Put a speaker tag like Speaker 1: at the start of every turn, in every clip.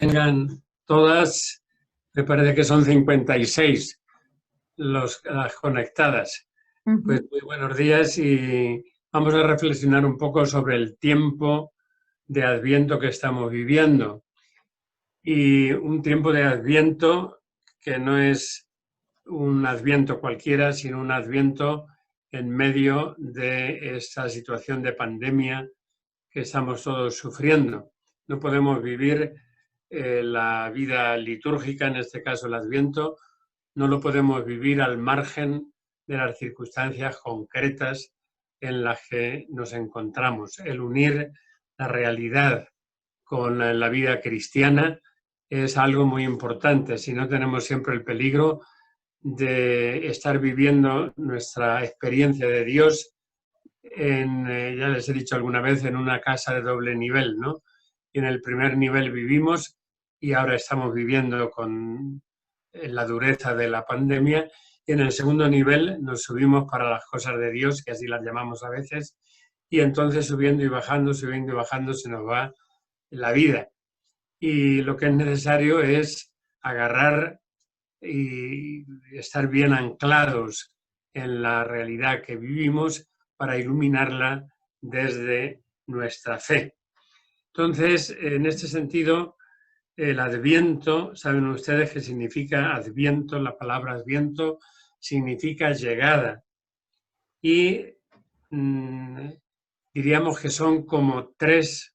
Speaker 1: Tengan todas, me parece que son 56 las conectadas. Pues muy buenos días y vamos a reflexionar un poco sobre el tiempo de Adviento que estamos viviendo. Y un tiempo de Adviento que no es un Adviento cualquiera, sino un Adviento en medio de esta situación de pandemia que estamos todos sufriendo. No podemos vivir la vida litúrgica, en este caso el Adviento, no lo podemos vivir al margen de las circunstancias concretas en las que nos encontramos. El unir la realidad con la vida cristiana es algo muy importante, si no tenemos siempre el peligro de estar viviendo nuestra experiencia de Dios ya les he dicho alguna vez, en una casa de doble nivel, ¿no? Y en el primer nivel vivimos y ahora estamos viviendo con la dureza de la pandemia, y en el segundo nivel nos subimos para las cosas de Dios, que así las llamamos a veces, y entonces subiendo y bajando se nos va la vida. Y lo que es necesario es agarrar y estar bien anclados en la realidad que vivimos para iluminarla desde nuestra fe. Entonces, en este sentido, el Adviento, saben ustedes qué significa Adviento, la palabra Adviento significa llegada. Y diríamos que son como tres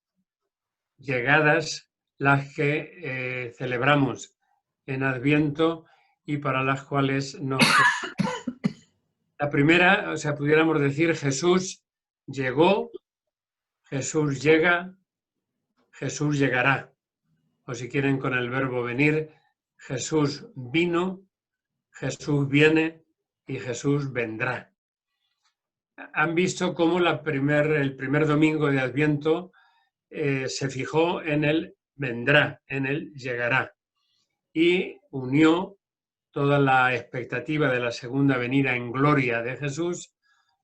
Speaker 1: llegadas las que celebramos en Adviento y para las cuales nos... La primera, o sea, pudiéramos decir Jesús llegó, Jesús llega, Jesús llegará. O si quieren con el verbo venir, Jesús vino, Jesús viene y Jesús vendrá. Han visto cómo el primer domingo de Adviento se fijó en el vendrá, en el llegará, y unió toda la expectativa de la segunda venida en gloria de Jesús,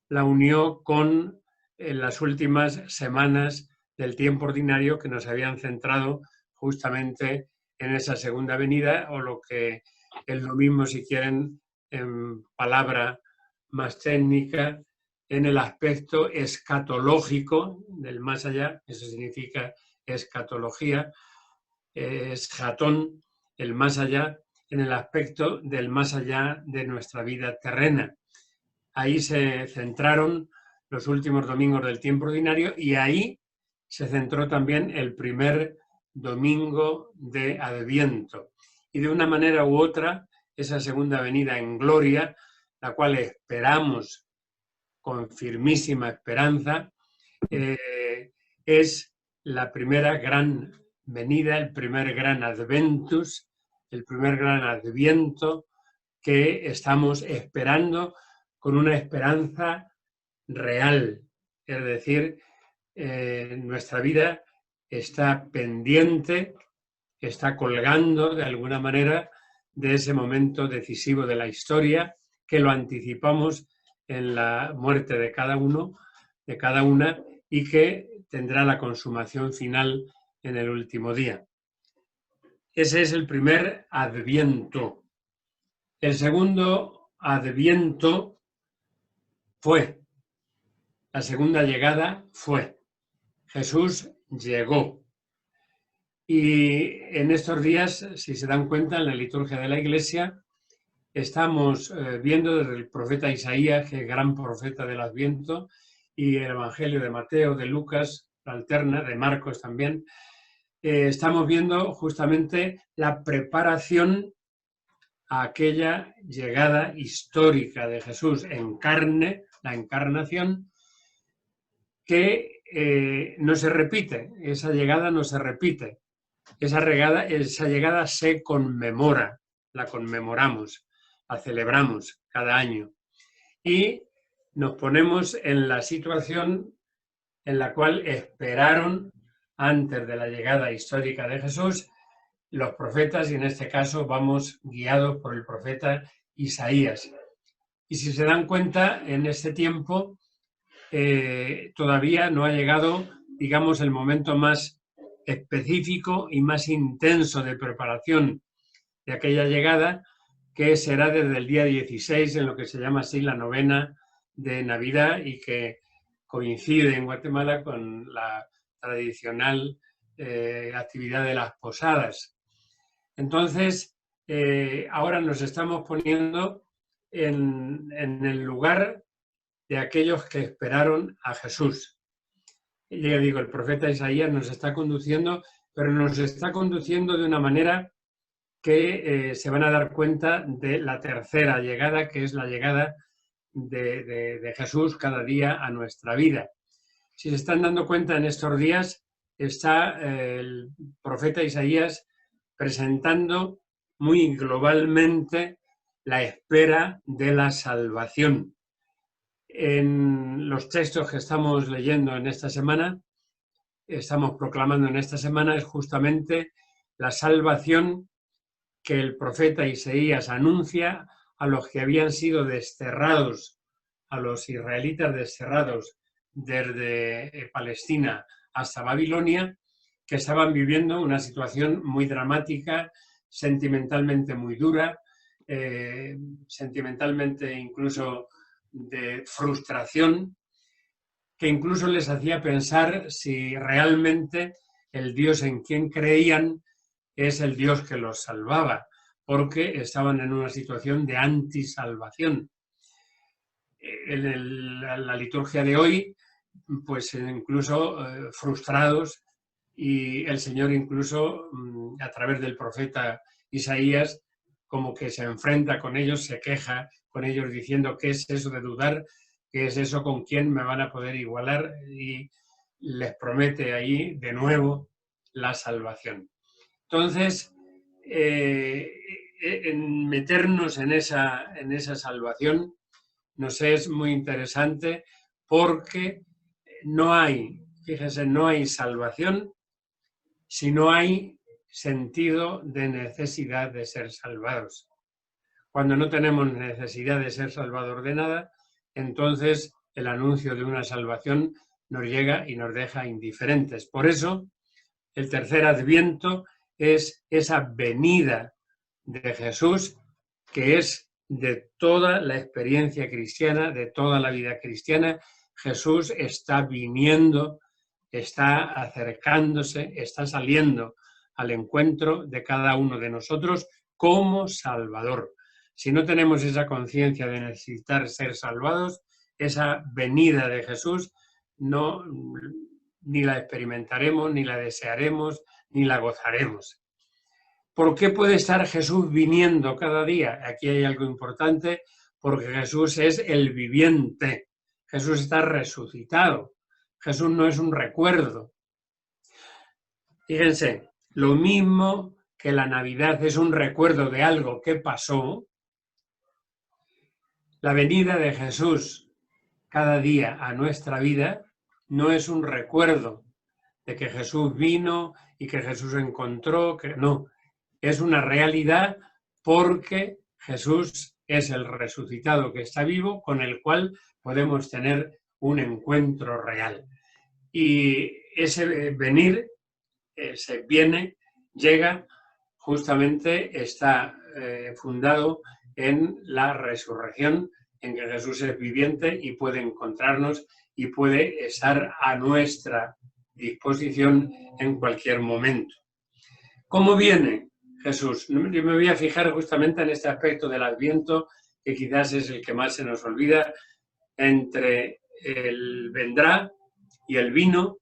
Speaker 1: la unió con las últimas semanas del tiempo ordinario que nos habían centrado justamente en esa segunda venida, o lo que es lo mismo, si quieren, en palabra más técnica, en el aspecto escatológico del más allá. Eso significa escatología, eschatón, el más allá, en el aspecto del más allá de nuestra vida terrena. Ahí se centraron los últimos domingos del tiempo ordinario y ahí se centró también el primer domingo de Adviento. Y de una manera u otra, esa segunda venida en gloria, la cual esperamos con firmísima esperanza, es la primera gran venida, el primer gran adventus, el primer gran adviento que estamos esperando con una esperanza real. Es decir, nuestra vida está pendiente, está colgando de alguna manera de ese momento decisivo de la historia, que lo anticipamos en la muerte de cada uno, de cada una, y que tendrá la consumación final en el último día. Ese es el primer Adviento. El segundo Adviento fue, la segunda llegada fue, Jesús llegó. Y en estos días, si se dan cuenta, en la liturgia de la Iglesia, estamos viendo desde el profeta Isaías, que es gran profeta del Adviento, y el Evangelio de Mateo, de Lucas, la alterna, de Marcos también, estamos viendo justamente la preparación a aquella llegada histórica de Jesús en carne, la encarnación, que no se repite, esa llegada no se repite, esa llegada se conmemora, la conmemoramos, la celebramos cada año y nos ponemos en la situación en la cual esperaron antes de la llegada histórica de Jesús los profetas, y en este caso vamos guiados por el profeta Isaías. Y si se dan cuenta, en este tiempo todavía no ha llegado, digamos, el momento más específico y más intenso de preparación de aquella llegada, que será desde el día 16, en lo que se llama así la novena de Navidad, y que coincide en Guatemala con la tradicional actividad de las posadas. Entonces, ahora nos estamos poniendo en el lugar de aquellos que esperaron a Jesús. Y ya digo, el profeta Isaías nos está conduciendo, pero nos está conduciendo de una manera que se van a dar cuenta de la tercera llegada, que es la llegada de Jesús cada día a nuestra vida. Si se están dando cuenta, en estos días está el profeta Isaías presentando muy globalmente la espera de la salvación. En los textos que estamos leyendo en esta semana, estamos proclamando en esta semana, es justamente la salvación que el profeta Isaías anuncia a los que habían sido desterrados, a los israelitas desterrados desde Palestina hasta Babilonia, que estaban viviendo una situación muy dramática, sentimentalmente muy dura, sentimentalmente incluso de frustración, que incluso les hacía pensar si realmente el Dios en quien creían es el Dios que los salvaba, porque estaban en una situación de antisalvación. En la liturgia de hoy, pues incluso frustrados, y el Señor incluso a través del profeta Isaías como que se enfrenta con ellos, se queja con ellos diciendo ¿qué es eso de dudar? ¿Qué es eso con quién me van a poder igualar? Y les promete ahí de nuevo la salvación. Entonces, en meternos en esa salvación nos es muy interesante porque no hay, fíjense, no hay salvación si no hay sentido de necesidad de ser salvados. Cuando no tenemos necesidad de ser salvados de nada, entonces el anuncio de una salvación nos llega y nos deja indiferentes. Por eso, el tercer adviento es esa venida de Jesús, que es de toda la experiencia cristiana, de toda la vida cristiana. Jesús está viniendo, está acercándose, está saliendo al encuentro de cada uno de nosotros como Salvador. Si no tenemos esa conciencia de necesitar ser salvados, esa venida de Jesús no, ni la experimentaremos, ni la desearemos, ni la gozaremos. ¿Por qué puede estar Jesús viniendo cada día? Aquí hay algo importante, porque Jesús es el viviente. Jesús está resucitado. Jesús no es un recuerdo. Fíjense, lo mismo que la Navidad es un recuerdo de algo que pasó, la venida de Jesús cada día a nuestra vida no es un recuerdo de que Jesús vino y que Jesús encontró, que no, es una realidad porque Jesús es el resucitado que está vivo, con el cual podemos tener un encuentro real. Y ese venir, ese viene, llega, justamente está fundado en la resurrección, en que Jesús es viviente y puede encontrarnos y puede estar a nuestra disposición en cualquier momento. ¿Cómo viene Jesús? Yo me voy a fijar justamente en este aspecto del Adviento, que quizás es el que más se nos olvida, entre el vendrá y el vino,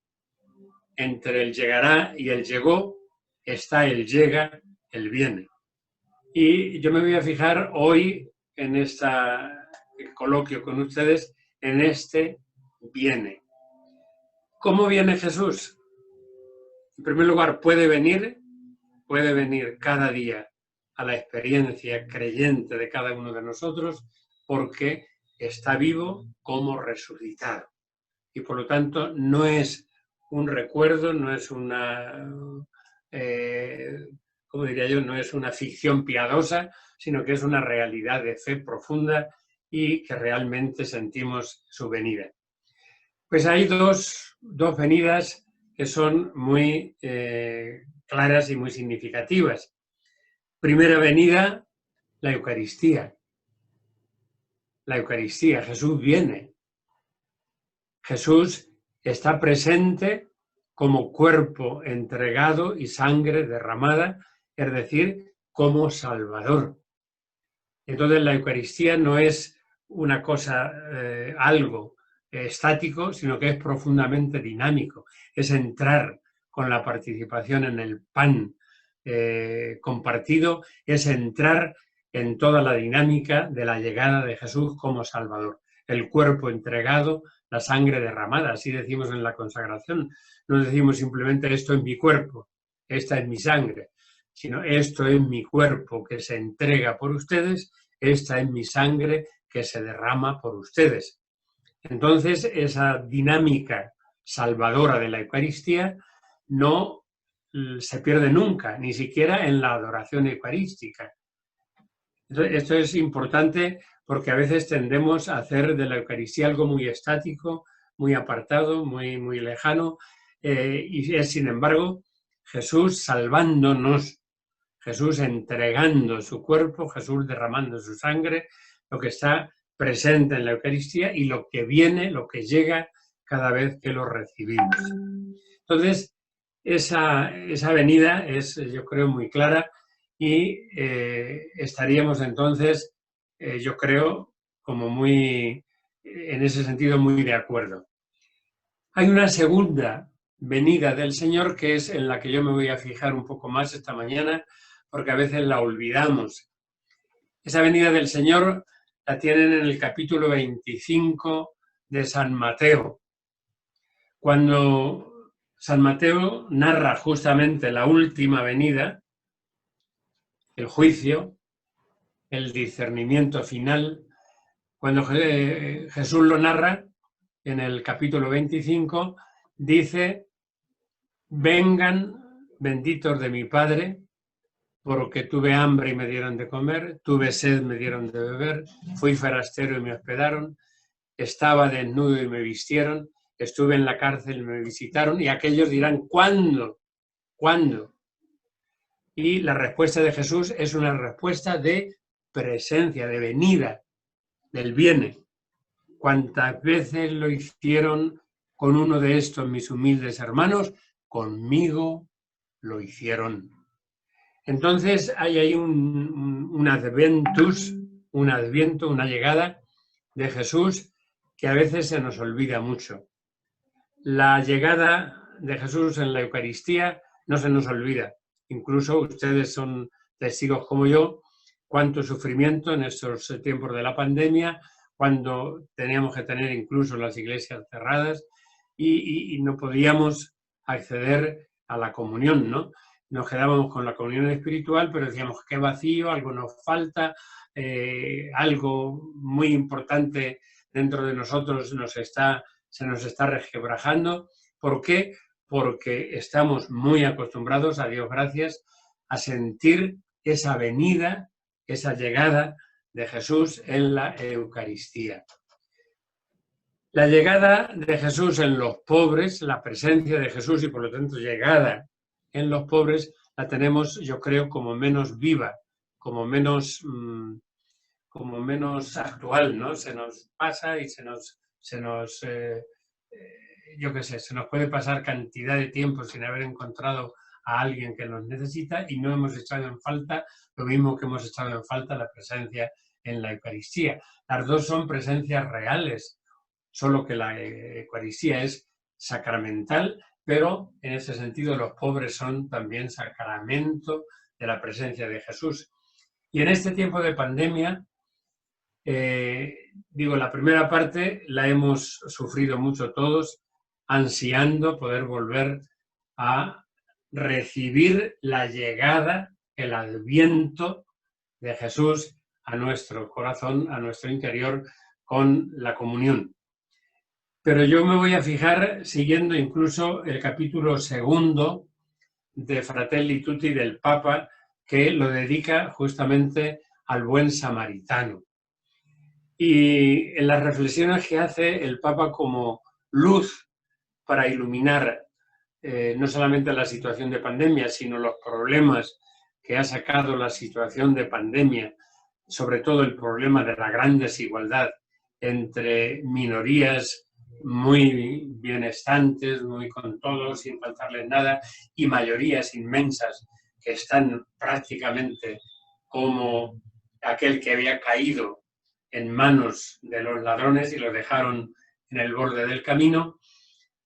Speaker 1: entre el llegará y el llegó, está el llega, el viene. Y yo me voy a fijar hoy en este coloquio con ustedes, en este viene. ¿Cómo viene Jesús? En primer lugar, puede venir cada día a la experiencia creyente de cada uno de nosotros porque está vivo como resucitado. Y por lo tanto no es un recuerdo, no es una, ¿cómo diría yo? No es una ficción piadosa, sino que es una realidad de fe profunda y que realmente sentimos su venida. Pues hay dos venidas que son muy claras y muy significativas. Primera venida, la Eucaristía. La Eucaristía, Jesús viene. Jesús está presente como cuerpo entregado y sangre derramada, es decir, como Salvador. Entonces la Eucaristía no es una cosa, algo estático, sino que es profundamente dinámico. Es entrar con la participación en el pan compartido, es entrar en toda la dinámica de la llegada de Jesús como Salvador. El cuerpo entregado, la sangre derramada, así decimos en la consagración. No decimos simplemente esto es mi cuerpo, esta es mi sangre, sino esto es mi cuerpo que se entrega por ustedes, esta es mi sangre que se derrama por ustedes. Entonces, esa dinámica salvadora de la Eucaristía no se pierde nunca, ni siquiera en la adoración eucarística. Entonces, esto es importante porque a veces tendemos a hacer de la Eucaristía algo muy estático, muy apartado, muy lejano, y es, sin embargo, Jesús salvándonos, Jesús entregando su cuerpo, Jesús derramando su sangre, lo que está presente en la Eucaristía y lo que viene, lo que llega cada vez que lo recibimos. Entonces, esa venida es, yo creo, muy clara y estaríamos entonces, yo creo, como muy, en ese sentido, muy de acuerdo. Hay una segunda venida del Señor que es en la que yo me voy a fijar un poco más esta mañana, porque a veces la olvidamos. Esa venida del Señor la tienen en el capítulo 25 de San Mateo, cuando San Mateo narra justamente la última venida, el juicio, el discernimiento final. Cuando Jesús lo narra, en el capítulo 25, dice: vengan benditos de mi Padre, porque tuve hambre y me dieron de comer, tuve sed, me dieron de beber, fui forastero y me hospedaron, estaba desnudo y me vistieron, estuve en la cárcel y me visitaron, y aquellos dirán: ¿cuándo? ¿Cuándo? Y la respuesta de Jesús es una respuesta de presencia, de venida, del viene. Cuantas veces lo hicieron con uno de estos mis humildes hermanos, conmigo lo hicieron. Entonces hay ahí un adventus, un adviento, una llegada de Jesús que a veces se nos olvida mucho. La llegada de Jesús en la Eucaristía no se nos olvida. Incluso ustedes son testigos como yo, cuánto sufrimiento en estos tiempos de la pandemia, cuando teníamos que tener incluso las iglesias cerradas y no podíamos acceder a la comunión, ¿no? Nos quedábamos con la comunión espiritual, pero decíamos: qué vacío, algo nos falta, algo muy importante dentro de nosotros se nos está resquebrajando. ¿Por qué? Porque estamos muy acostumbrados, a Dios gracias, a sentir esa venida, esa llegada de Jesús en la Eucaristía. La llegada de Jesús en los pobres, la presencia de Jesús y por lo tanto llegada en los pobres, la tenemos, yo creo, como menos viva, como menos actual, ¿no? Se nos pasa y yo qué sé, se nos puede pasar cantidad de tiempo sin haber encontrado a alguien que nos necesita y no hemos echado en falta lo mismo que hemos echado en falta la presencia en la Eucaristía. Las dos son presencias reales, solo que la Eucaristía es sacramental, pero en ese sentido los pobres son también sacramento de la presencia de Jesús. Y en este tiempo de pandemia, la primera parte la hemos sufrido mucho todos, ansiando poder volver a recibir la llegada, el adviento de Jesús a nuestro corazón, a nuestro interior, con la comunión. Pero yo me voy a fijar, siguiendo incluso el capítulo 2 de Fratelli Tutti del Papa, que lo dedica justamente al buen samaritano. Y en las reflexiones que hace el Papa como luz para iluminar no solamente la situación de pandemia, sino los problemas que ha sacado la situación de pandemia, sobre todo el problema de la gran desigualdad entre minorías muy bienestantes, muy con todo, sin faltarles nada, y mayorías inmensas que están prácticamente como aquel que había caído en manos de los ladrones y los dejaron en el borde del camino.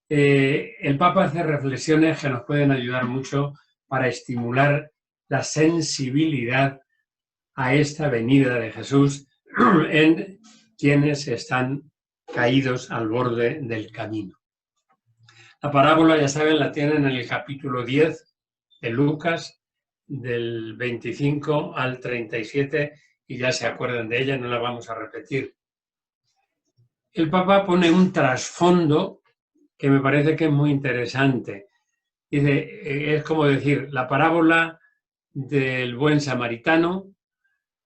Speaker 1: El Papa hace reflexiones que nos pueden ayudar mucho para estimular la sensibilidad a esta venida de Jesús en quienes están caídos al borde del camino. La parábola, ya saben, la tienen en el capítulo 10 de Lucas, del 25 al 37, y ya se acuerdan de ella, no la vamos a repetir. El Papa pone un trasfondo que me parece que es muy interesante. Dice, es como decir, la parábola del buen samaritano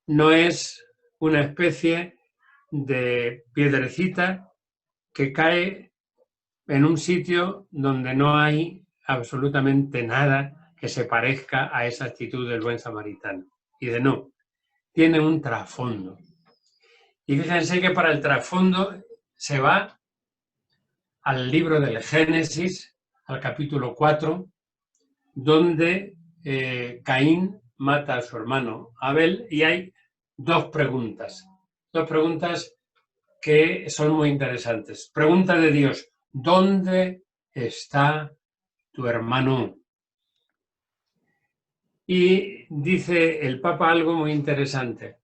Speaker 1: no es una especie de piedrecita que cae en un sitio donde no hay absolutamente nada que se parezca a esa actitud del buen samaritano. Y de no, tiene un trasfondo. Y fíjense que para el trasfondo se va al libro del Génesis, al capítulo 4, donde Caín mata a su hermano Abel, y hay dos preguntas que son muy interesantes. Pregunta de Dios: ¿dónde está tu hermano? Y dice el Papa algo muy interesante.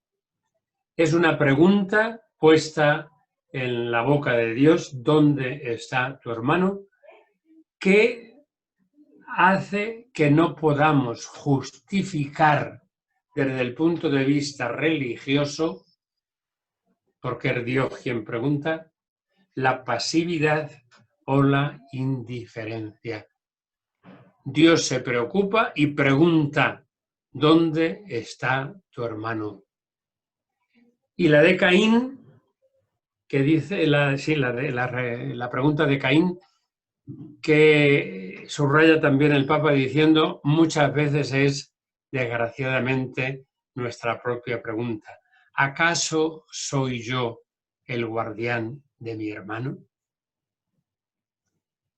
Speaker 1: Es una pregunta puesta en la boca de Dios: ¿dónde está tu hermano? Que hace que no podamos justificar desde el punto de vista religioso, porque es Dios quien pregunta, la pasividad o la indiferencia. Dios se preocupa y pregunta: ¿dónde está tu hermano? Y la de Caín, que dice, la pregunta de Caín, que subraya también el Papa diciendo, muchas veces es, desgraciadamente, nuestra propia pregunta. ¿Acaso soy yo el guardián de mi hermano?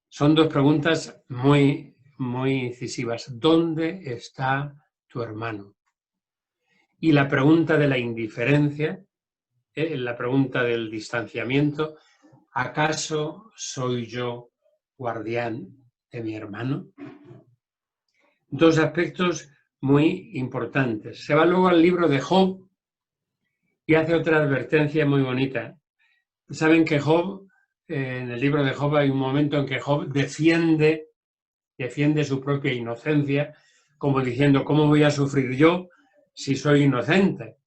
Speaker 1: Son dos preguntas muy incisivas. ¿Dónde está tu hermano? Y la pregunta de la indiferencia, la pregunta del distanciamiento, ¿acaso soy yo guardián de mi hermano? Dos aspectos muy importantes. Se va luego al libro de Job y hace otra advertencia muy bonita. Saben que Job, en el libro de Job hay un momento en que Job defiende su propia inocencia, como diciendo, ¿cómo voy a sufrir yo si soy inocente?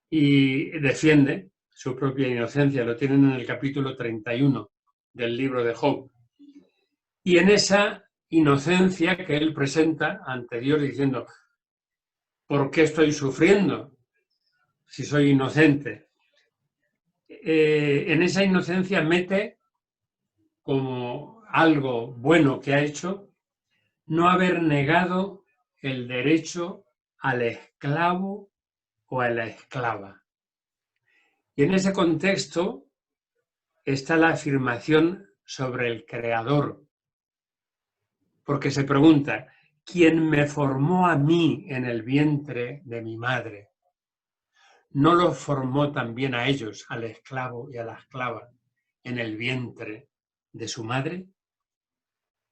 Speaker 1: Y defiende su propia inocencia, lo tienen en el capítulo 31 del libro de Job. Y en esa inocencia que él presenta ante Dios diciendo, ¿por qué estoy sufriendo si soy inocente? En esa inocencia mete como algo bueno que ha hecho no haber negado el derecho al esclavo o a la esclava. Y en ese contexto está la afirmación sobre el Creador, porque se pregunta, ¿quién me formó a mí en el vientre de mi madre? ¿No los formó también a ellos, al esclavo y a la esclava, en el vientre de su madre?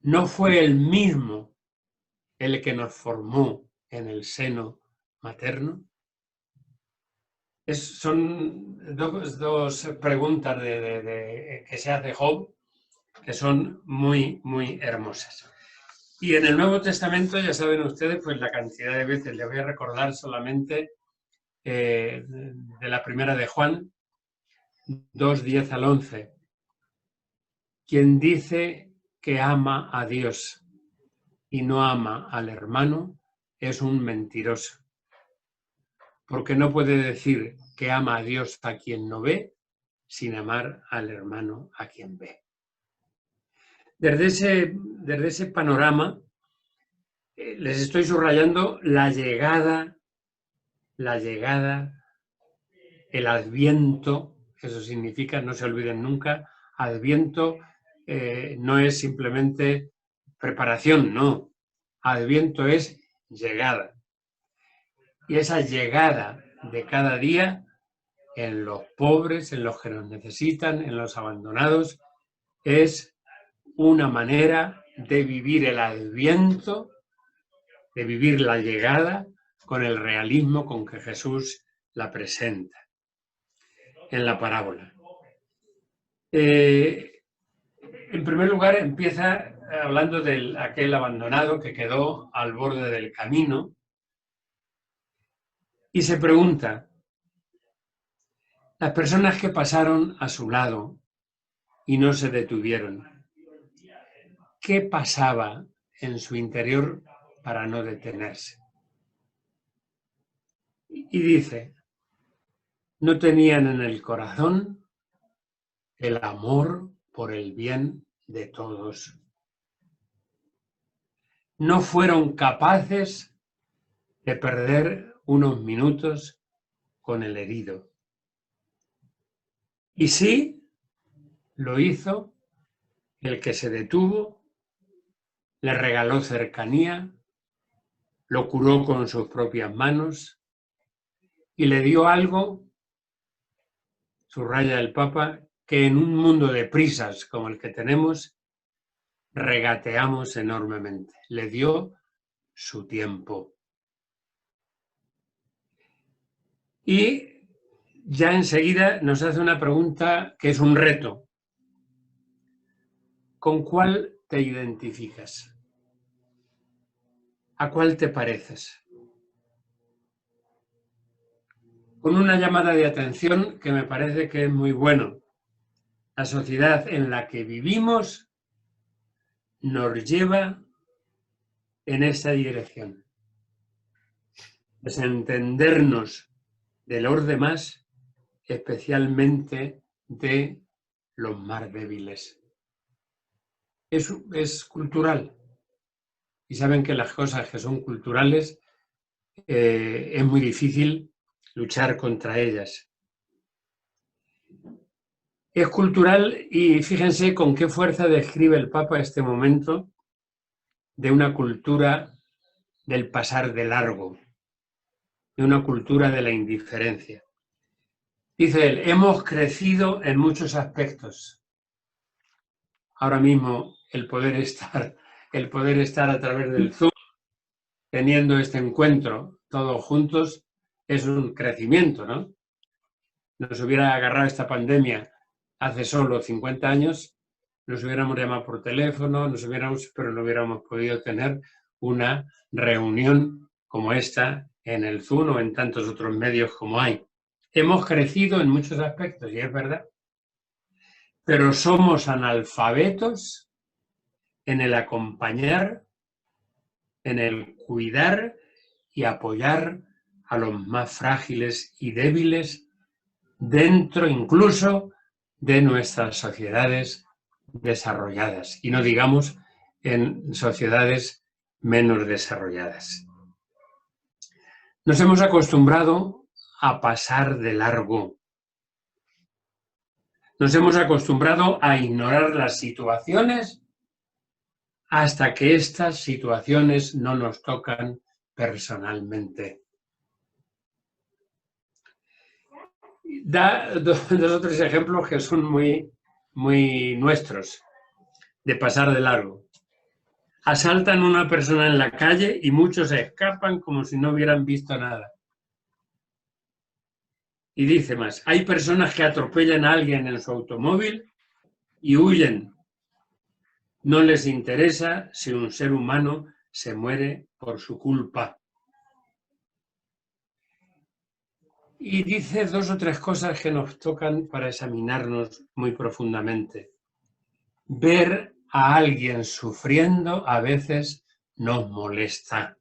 Speaker 1: ¿No fue él mismo el que nos formó en el seno materno? Son dos preguntas que se hace Job que son muy hermosas. Y en el Nuevo Testamento, ya saben ustedes, pues la cantidad de veces, les voy a recordar solamente de la primera de Juan, 2, 10 al 11. Quien dice que ama a Dios y no ama al hermano es un mentiroso, porque no puede decir que ama a Dios a quien no ve sin amar al hermano a quien ve. Desde ese panorama les estoy subrayando la llegada, el adviento. Eso significa, no se olviden nunca, adviento no es simplemente preparación, no. Adviento es llegada. Y esa llegada de cada día en los pobres, en los que nos necesitan, en los abandonados, es una manera de vivir el adviento, de vivir la llegada con el realismo con que Jesús la presenta en la parábola. En primer lugar, empieza hablando de aquel abandonado que quedó al borde del camino y se pregunta, las personas que pasaron a su lado y no se detuvieron, ¿qué pasaba en su interior para no detenerse? Y dice, no tenían en el corazón el amor por el bien de todos. No fueron capaces de perder unos minutos con el herido. Y sí, lo hizo el que se detuvo, le regaló cercanía, lo curó con sus propias manos y le dio algo, subraya el Papa, que en un mundo de prisas como el que tenemos, regateamos enormemente. Le dio su tiempo. Y ya enseguida nos hace una pregunta que es un reto. ¿Con cuál te identificas? ¿A cuál te pareces? Con una llamada de atención que me parece que es muy bueno. La sociedad en la que vivimos nos lleva en esa dirección. Desentendernos de los demás, especialmente de los más débiles. Es cultural. Y saben que las cosas que son culturales es muy difícil luchar contra ellas. Es cultural y fíjense con qué fuerza describe el Papa este momento de una cultura del pasar de largo, de una cultura de la indiferencia. Dice él, hemos crecido en muchos aspectos. Ahora mismo el poder estar a través del Zoom, teniendo este encuentro todos juntos, es un crecimiento, ¿no? Nos hubiera agarrado esta pandemia hace solo 50 años, nos hubiéramos llamado por teléfono, pero no hubiéramos podido tener una reunión como esta en el Zoom o en tantos otros medios como hay. Hemos crecido en muchos aspectos, y es verdad, pero somos analfabetos en el acompañar, en el cuidar y apoyar a los más frágiles y débiles dentro incluso de nuestras sociedades desarrolladas, y no digamos en sociedades menos desarrolladas. Nos hemos acostumbrado a pasar de largo. Nos hemos acostumbrado a ignorar las situaciones hasta que estas situaciones no nos tocan personalmente. Da dos o tres ejemplos que son muy nuestros, de pasar de largo. Asaltan a una persona en la calle y muchos se escapan como si no hubieran visto nada. Y dice más, hay personas que atropellan a alguien en su automóvil y huyen. No les interesa si un ser humano se muere por su culpa. Y dice dos o tres cosas que nos tocan para examinarnos muy profundamente. Ver a alguien sufriendo a veces nos molesta,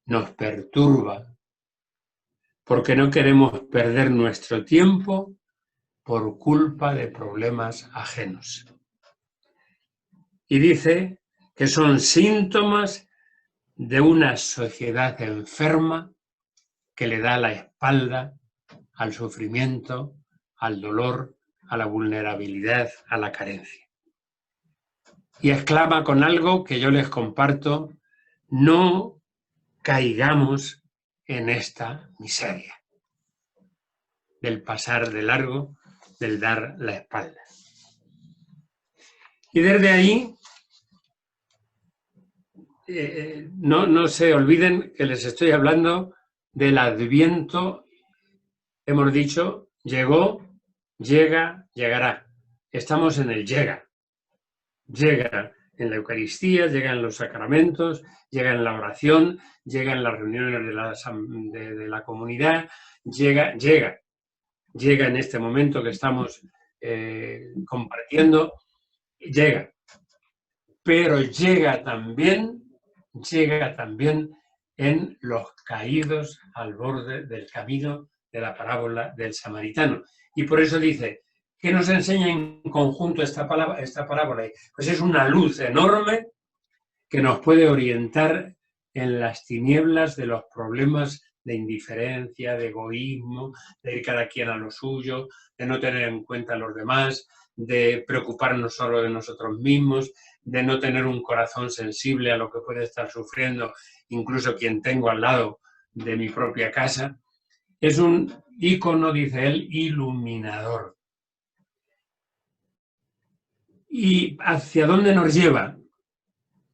Speaker 1: nos perturba, porque no queremos perder nuestro tiempo por culpa de problemas ajenos. y dice que son síntomas de una sociedad enferma que le da la espalda al sufrimiento, al dolor, a la vulnerabilidad, a la carencia. Y exclama con algo que yo les comparto: no caigamos en esta miseria del pasar de largo, del dar la espalda. Y desde ahí, no se olviden que les estoy hablando del Adviento. Hemos dicho, llegó, llega, llegará. Estamos en el llega. Llega en la Eucaristía, llega en los sacramentos, llega en la oración, llega en las reuniones de la comunidad, llega en este momento que estamos compartiendo, llega. Pero llega también en los caídos al borde del camino de la parábola del samaritano. Y por eso dice, ¿qué nos enseña en conjunto esta parábola? Pues es una luz enorme que nos puede orientar en las tinieblas de los problemas de indiferencia, de egoísmo, de ir cada quien a lo suyo, de no tener en cuenta a los demás, de preocuparnos solo de nosotros mismos, de no tener un corazón sensible a lo que puede estar sufriendo incluso quien tengo al lado de mi propia casa. Es un ícono, dice él, iluminador. ¿Y hacia dónde nos lleva?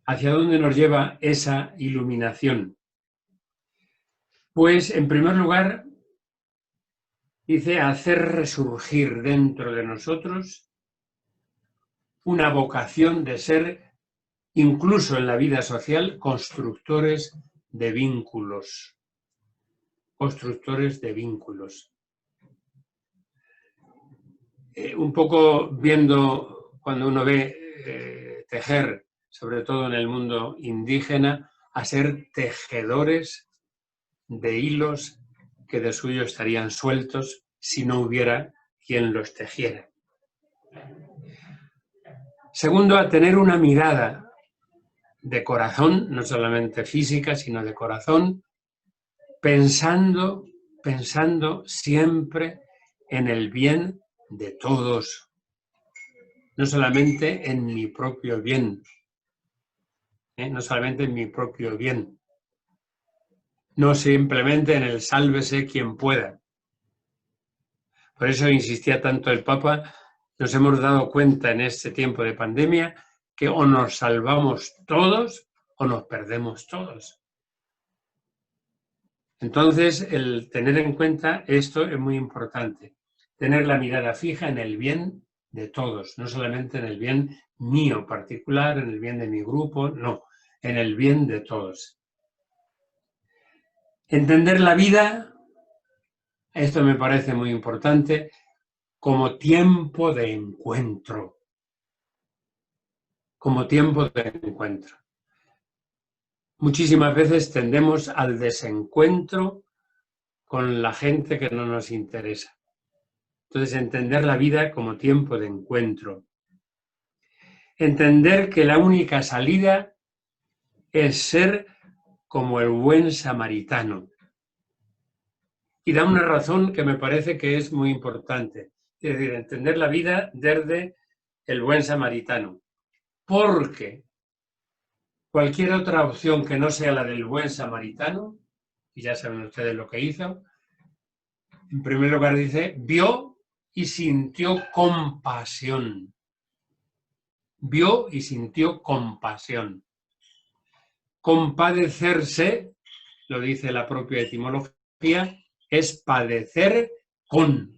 Speaker 1: ¿Hacia dónde nos lleva esa iluminación? Pues, en primer lugar, dice hacer resurgir dentro de nosotros una vocación de ser, incluso en la vida social, constructores de vínculos. Constructores de vínculos. Un poco viendo, cuando uno ve tejer, sobre todo en el mundo indígena, a ser tejedores de hilos que de suyo estarían sueltos si no hubiera quien los tejiera. Segundo, a tener una mirada de corazón, no solamente física, sino de corazón, pensando siempre en el bien de todos, no solamente en mi propio bien, no solamente en mi propio bien, no simplemente en el sálvese quien pueda. Por eso insistía tanto el Papa. Nos hemos dado cuenta en este tiempo de pandemia que o nos salvamos todos o nos perdemos todos. Entonces, el tener en cuenta esto es muy importante. Tener la mirada fija en el bien de todos, no solamente en el bien mío particular, en el bien de mi grupo, no, en el bien de todos. Entender la vida, esto me parece muy importante, como tiempo de encuentro. Como tiempo de encuentro. Muchísimas veces tendemos al desencuentro con la gente que no nos interesa. Entonces, entender la vida como tiempo de encuentro. Entender que la única salida es ser como el buen samaritano. Y da una razón que me parece que es muy importante. Es decir, entender la vida desde el buen samaritano. Porque cualquier otra opción que no sea la del buen samaritano, y ya saben ustedes lo que hizo, en primer lugar dice, vio y sintió compasión. Vio y sintió compasión. Compadecerse, lo dice la propia etimología, es padecer con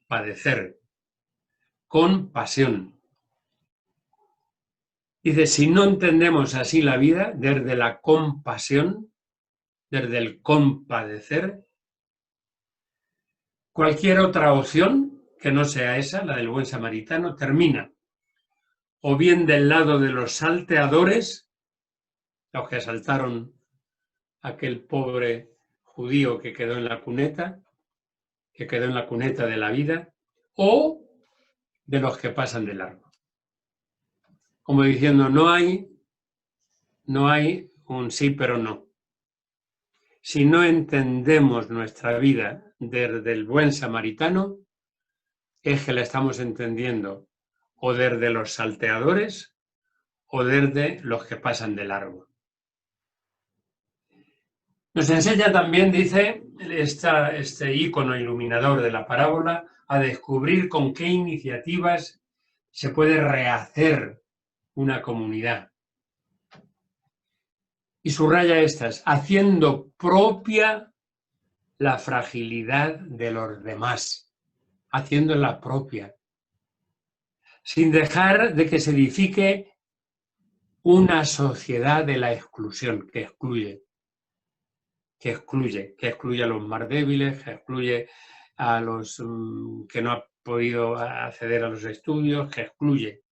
Speaker 1: padecer, con pasión. Dice, si no entendemos así la vida, desde la compasión, desde el compadecer, cualquier otra opción que no sea esa, la del buen samaritano, termina o bien del lado de los salteadores, los que asaltaron a aquel pobre judío que quedó en la cuneta de la vida, o de los que pasan de largo. como diciendo, no hay un sí pero no. Si no entendemos nuestra vida desde el buen samaritano, es que la estamos entendiendo o desde los salteadores o desde los que pasan de largo. Nos enseña también, dice, este ícono iluminador de la parábola, a descubrir con qué iniciativas se puede rehacer una comunidad. Y subraya estas, haciendo propia la fragilidad de los demás, haciéndola propia, sin dejar de que se edifique una sociedad de la exclusión, que excluye a los más débiles, que excluye a los que no han podido acceder a los estudios, que excluye,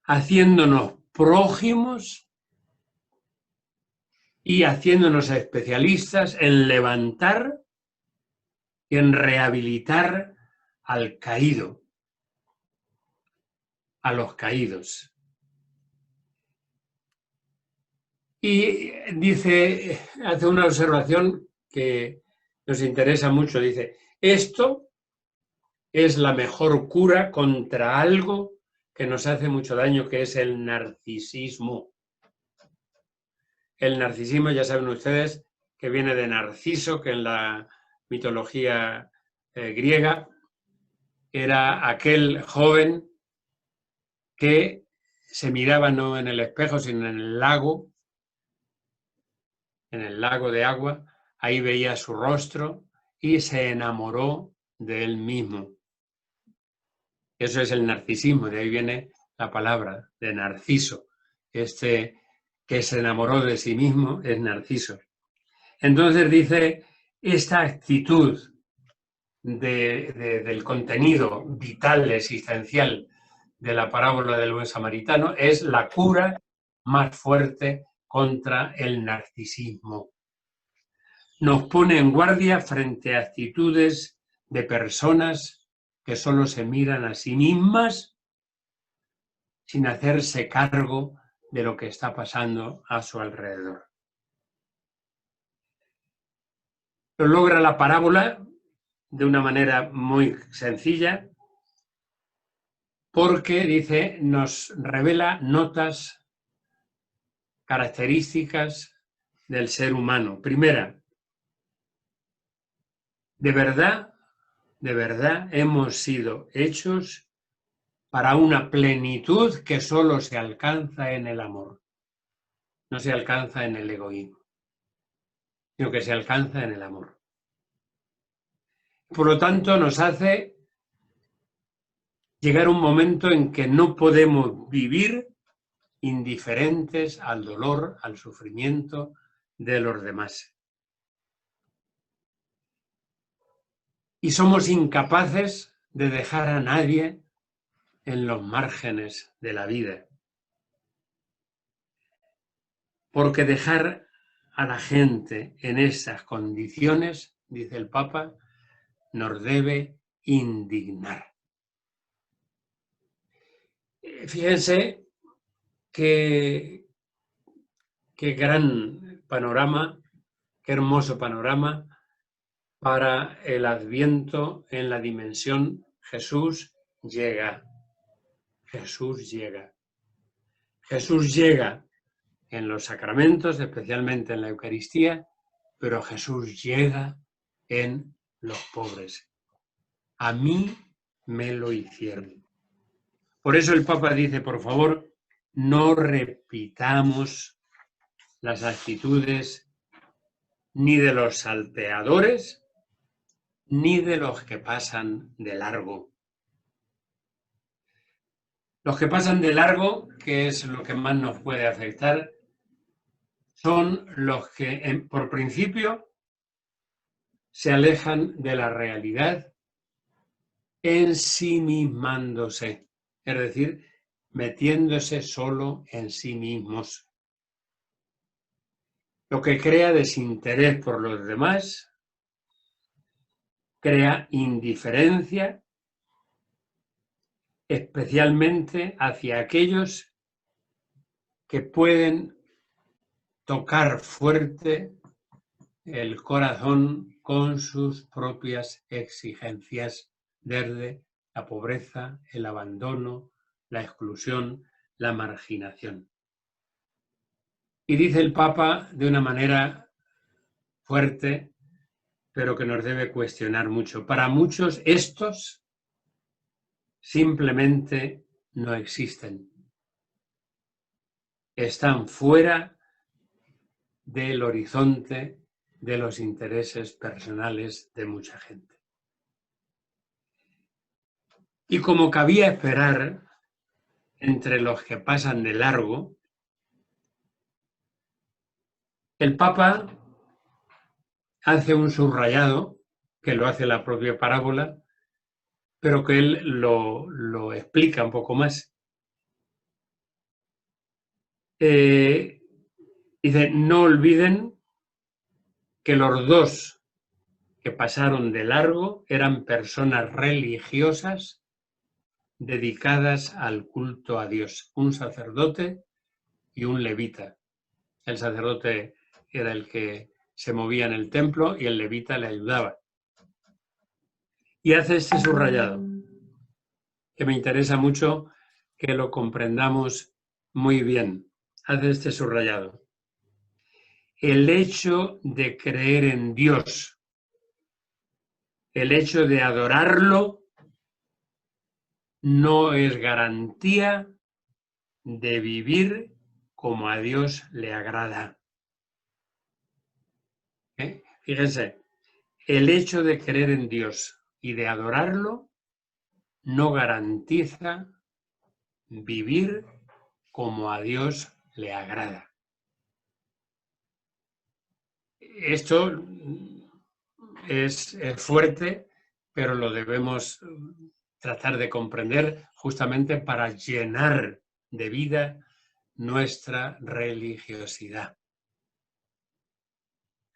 Speaker 1: haciéndonos prójimos y haciéndonos especialistas en levantar y en rehabilitar al caído, a los caídos. Y dice, hace una observación que nos interesa mucho, dice, esto es la mejor cura contra algo que nos hace mucho daño, que es el narcisismo. El narcisismo, ya saben ustedes, que viene de Narciso, que en la mitología griega era aquel joven que se miraba no en el espejo, sino en el lago de agua, ahí veía su rostro y se enamoró de él mismo. Eso es el narcisismo, de ahí viene la palabra de Narciso. Este que se enamoró de sí mismo es Narciso. Entonces dice, esta actitud del contenido vital, existencial de la parábola del buen samaritano es la cura más fuerte contra el narcisismo. Nos pone en guardia frente a actitudes de personas que solo se miran a sí mismas sin hacerse cargo de lo que está pasando a su alrededor. Lo logra la parábola de una manera muy sencilla porque, dice, nos revela notas características del ser humano. Primera, de verdad hemos sido hechos para una plenitud que solo se alcanza en el amor. No se alcanza en el egoísmo, sino que se alcanza en el amor. Por lo tanto, nos hace llegar un momento en que no podemos vivir indiferentes al dolor, al sufrimiento de los demás. Y somos incapaces de dejar a nadie en los márgenes de la vida. Porque dejar a la gente en esas condiciones, dice el Papa, nos debe indignar. Fíjense qué gran panorama, qué hermoso panorama para el Adviento en la dimensión Jesús llega. Jesús llega. Jesús llega en los sacramentos, especialmente en la Eucaristía, pero Jesús llega en los pobres. A mí me lo hicieron. Por eso el Papa dice, por favor, no repitamos las actitudes ni de los salteadores ni de los que pasan de largo. Los que pasan de largo, que es lo que más nos puede afectar, son los que, por principio, se alejan de la realidad ensimismándose, es decir, metiéndose solo en sí mismos. Lo que crea desinterés por los demás, crea indiferencia especialmente hacia aquellos que pueden tocar fuerte el corazón con sus propias exigencias desde la pobreza, el abandono, la exclusión, la marginación. Y dice el Papa de una manera fuerte, pero que nos debe cuestionar mucho. Para muchos estos simplemente no existen. Están fuera del horizonte de los intereses personales de mucha gente. Y como cabía esperar, entre los que pasan de largo, el Papa hace un subrayado, que lo hace la propia parábola, pero que él lo explica un poco más. Dice, no olviden que los dos que pasaron de largo eran personas religiosas dedicadas al culto a Dios, un sacerdote y un levita. El sacerdote era el que se movía en el templo y el levita le ayudaba. Y hace este subrayado, que me interesa mucho que lo comprendamos muy bien. Hace este subrayado. El hecho de creer en Dios, el hecho de adorarlo, no es garantía de vivir como a Dios le agrada. Fíjense, el hecho de creer en Dios y de adorarlo no garantiza vivir como a Dios le agrada. Esto es fuerte, pero lo debemos tratar de comprender justamente para llenar de vida nuestra religiosidad.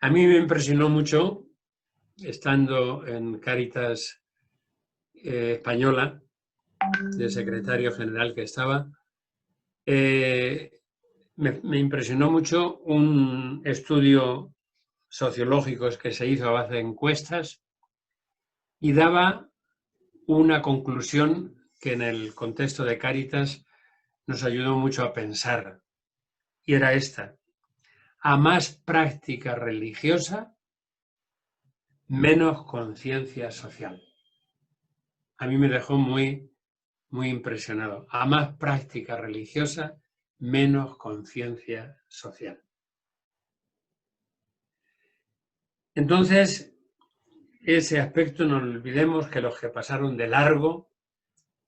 Speaker 1: A mí me impresionó mucho, estando en Cáritas Española, de secretario general que estaba, me impresionó mucho un estudio sociológico que se hizo a base de encuestas y daba una conclusión que en el contexto de Cáritas nos ayudó mucho a pensar, y era esta: a más práctica religiosa, menos conciencia social. A mí me dejó muy impresionado. A más práctica religiosa, menos conciencia social. Entonces, ese aspecto no olvidemos que los que pasaron de largo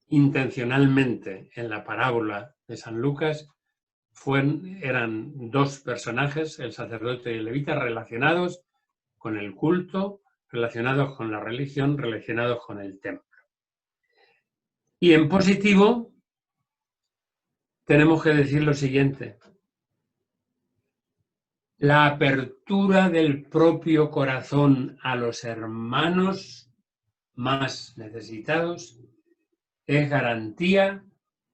Speaker 1: intencionalmente en la parábola de San Lucas eran dos personajes, el sacerdote y el levita, relacionados con el culto, relacionados con la religión, relacionados con el templo. Y en positivo tenemos que decir lo siguiente: la apertura del propio corazón a los hermanos más necesitados es garantía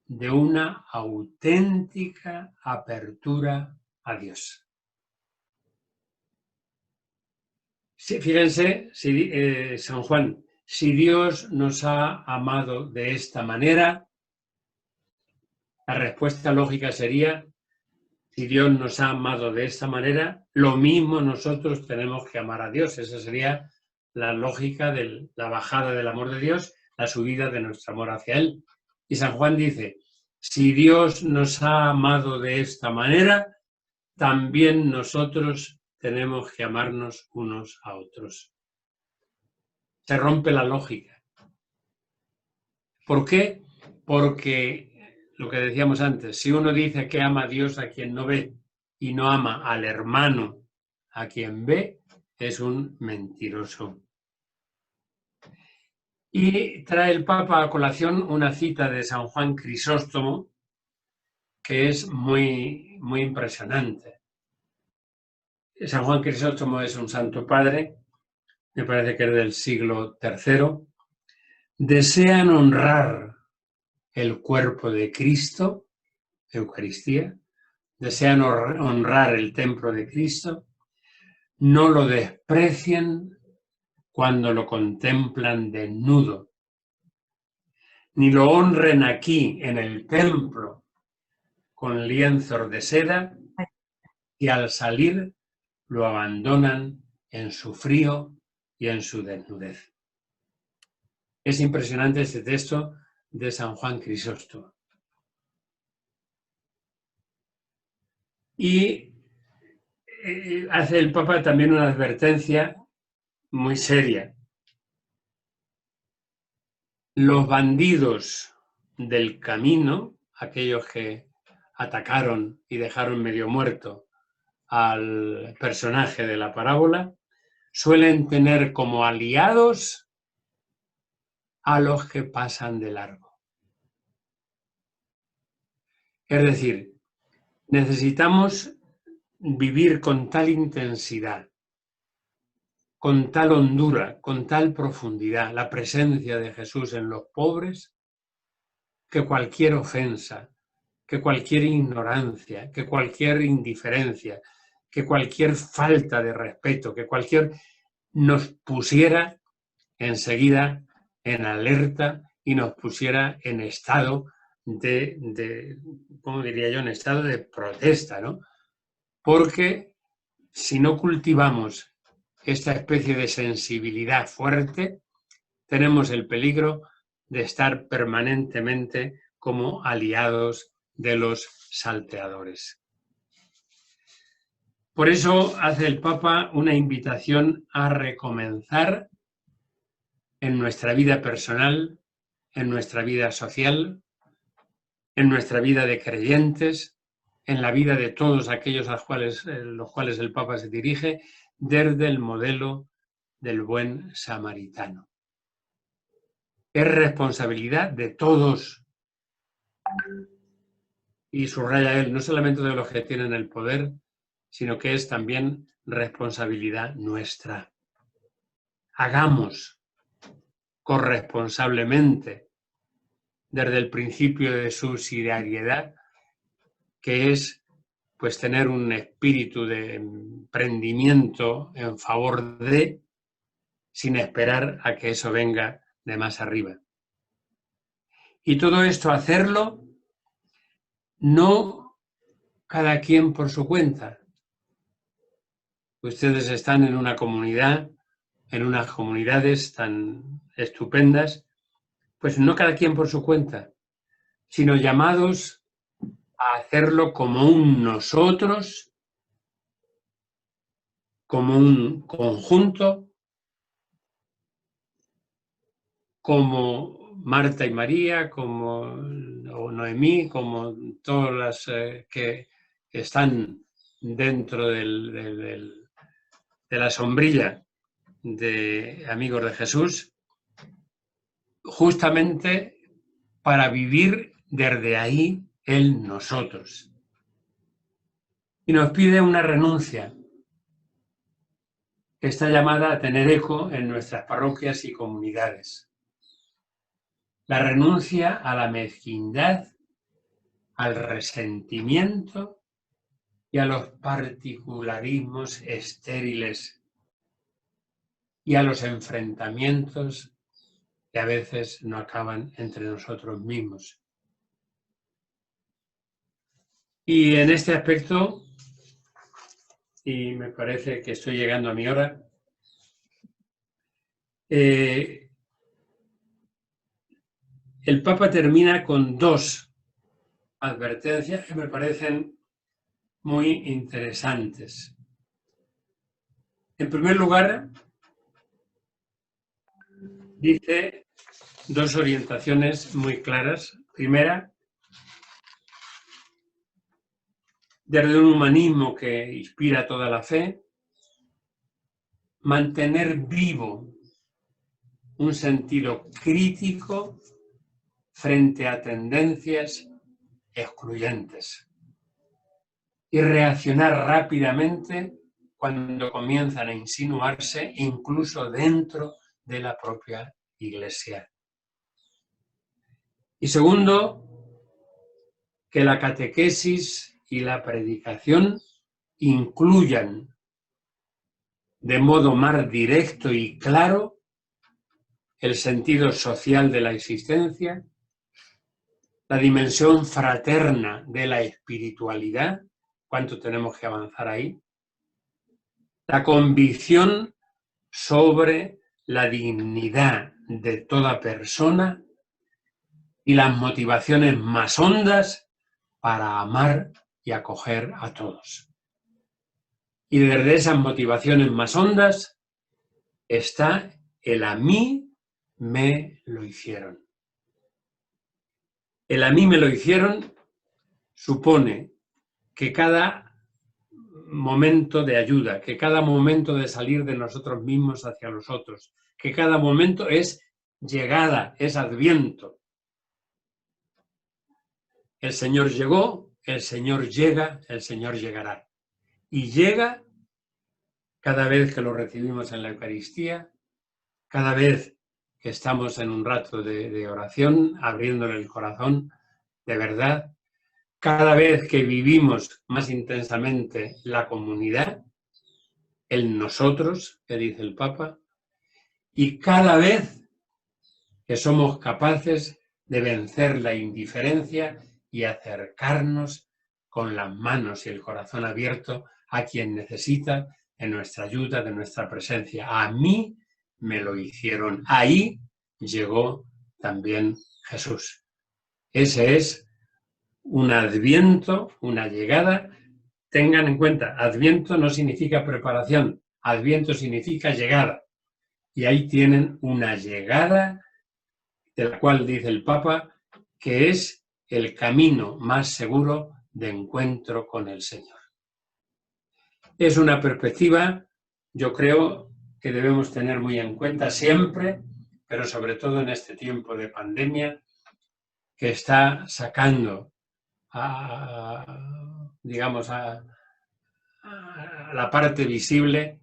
Speaker 1: de una auténtica apertura a Dios. Sí, fíjense, San Juan, si Dios nos ha amado de esta manera, la respuesta lógica sería: si Dios nos ha amado de esta manera, lo mismo nosotros tenemos que amar a Dios. Esa sería la lógica de la bajada del amor de Dios, la subida de nuestro amor hacia Él. Y San Juan dice: si Dios nos ha amado de esta manera, también nosotros tenemos que amarnos unos a otros. Se rompe la lógica. ¿Por qué? Porque lo que decíamos antes, si uno dice que ama a Dios a quien no ve y no ama al hermano a quien ve, es un mentiroso. Y trae el Papa a colación una cita de San Juan Crisóstomo que es muy impresionante. San Juan Crisóstomo es un santo padre, me parece que es del siglo III. Desean honrar el cuerpo de Cristo, Eucaristía, desean honrar el templo de Cristo, no lo desprecien cuando lo contemplan desnudo, ni lo honren aquí en el templo con lienzos de seda y al salir lo abandonan en su frío y en su desnudez. Es impresionante este texto de San Juan Crisóstomo. Y hace el Papa también una advertencia muy seria. Los bandidos del camino, aquellos que atacaron y dejaron medio muerto al personaje de la parábola, suelen tener como aliados a los que pasan de largo. Es decir, necesitamos vivir con tal intensidad, con tal hondura, con tal profundidad la presencia de Jesús en los pobres, que cualquier ofensa, que cualquier ignorancia, que cualquier indiferencia, que cualquier falta de respeto, que cualquier nos pusiera enseguida en alerta y nos pusiera en estado de ¿cómo diría yo?, en estado de protesta, ¿no? Porque si no cultivamos esta especie de sensibilidad fuerte, tenemos el peligro de estar permanentemente como aliados de los salteadores. Por eso hace el Papa una invitación a recomenzar en nuestra vida personal, en nuestra vida social, en nuestra vida de creyentes, en la vida de todos aquellos a los cuales el Papa se dirige, desde el modelo del buen samaritano. Es responsabilidad de todos, y subraya él, no solamente de los que tienen el poder, sino que es también responsabilidad nuestra. Hagamos corresponsablemente, desde el principio de subsidiariedad, que es pues tener un espíritu de emprendimiento en favor de, sin esperar a que eso venga de más arriba. Y todo esto hacerlo no cada quien por su cuenta. Ustedes están en una comunidad, en unas comunidades tan estupendas, pues no cada quien por su cuenta, sino llamados a hacerlo como un nosotros, como un conjunto, como Marta y María, como Noemí, como todas las que están dentro de la sombrilla de Amigos de Jesús, justamente para vivir desde ahí el nosotros. Y nos pide una renuncia que está llamada a tener eco en nuestras parroquias y comunidades. La renuncia a la mezquindad, al resentimiento y a los particularismos estériles y a los enfrentamientos que a veces no acaban entre nosotros mismos. Y en este aspecto, y me parece que estoy llegando a mi hora, el Papa termina con dos advertencias que me parecen muy interesantes. En primer lugar, dice dos orientaciones muy claras. Primera, desde un humanismo que inspira toda la fe, mantener vivo un sentido crítico frente a tendencias excluyentes y reaccionar rápidamente cuando comienzan a insinuarse incluso dentro de la propia Iglesia. Y segundo, que la catequesis y la predicación incluyan de modo más directo y claro el sentido social de la existencia, la dimensión fraterna de la espiritualidad, cuánto tenemos que avanzar ahí, la convicción sobre la dignidad de toda persona y las motivaciones más hondas para amar y acoger a todos. Y desde esas motivaciones más hondas está el a mí me lo hicieron. El a mí me lo hicieron supone que cada momento de ayuda, que cada momento de salir de nosotros mismos hacia los otros, que cada momento es llegada, es adviento. El Señor llegó, el Señor llega, el Señor llegará. Y llega cada vez que lo recibimos en la Eucaristía, cada vez que estamos en un rato de oración, abriéndole el corazón de verdad, cada vez que vivimos más intensamente la comunidad, el nosotros, que dice el Papa, y cada vez que somos capaces de vencer la indiferencia y acercarnos con las manos y el corazón abierto a quien necesita de nuestra ayuda, de nuestra presencia. A mí me lo hicieron. Ahí llegó también Jesús. Ese es un adviento, una llegada. Tengan en cuenta, adviento no significa preparación, adviento significa llegada. Y ahí tienen una llegada de la cual dice el Papa que es el camino más seguro de encuentro con el Señor. Es una perspectiva, yo creo, que debemos tener muy en cuenta siempre, pero sobre todo en este tiempo de pandemia, que está sacando a la parte visible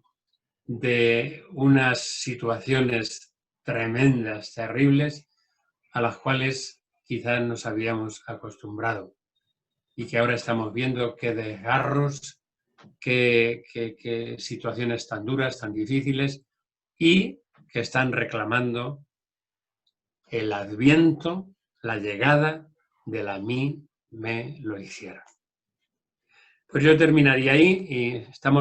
Speaker 1: de unas situaciones tremendas, terribles, a las cuales quizás nos habíamos acostumbrado y que ahora estamos viendo qué desgarros, qué situaciones tan duras, tan difíciles y que están reclamando el adviento, la llegada del a mí me lo hicieron. Pues yo terminaría ahí y estamos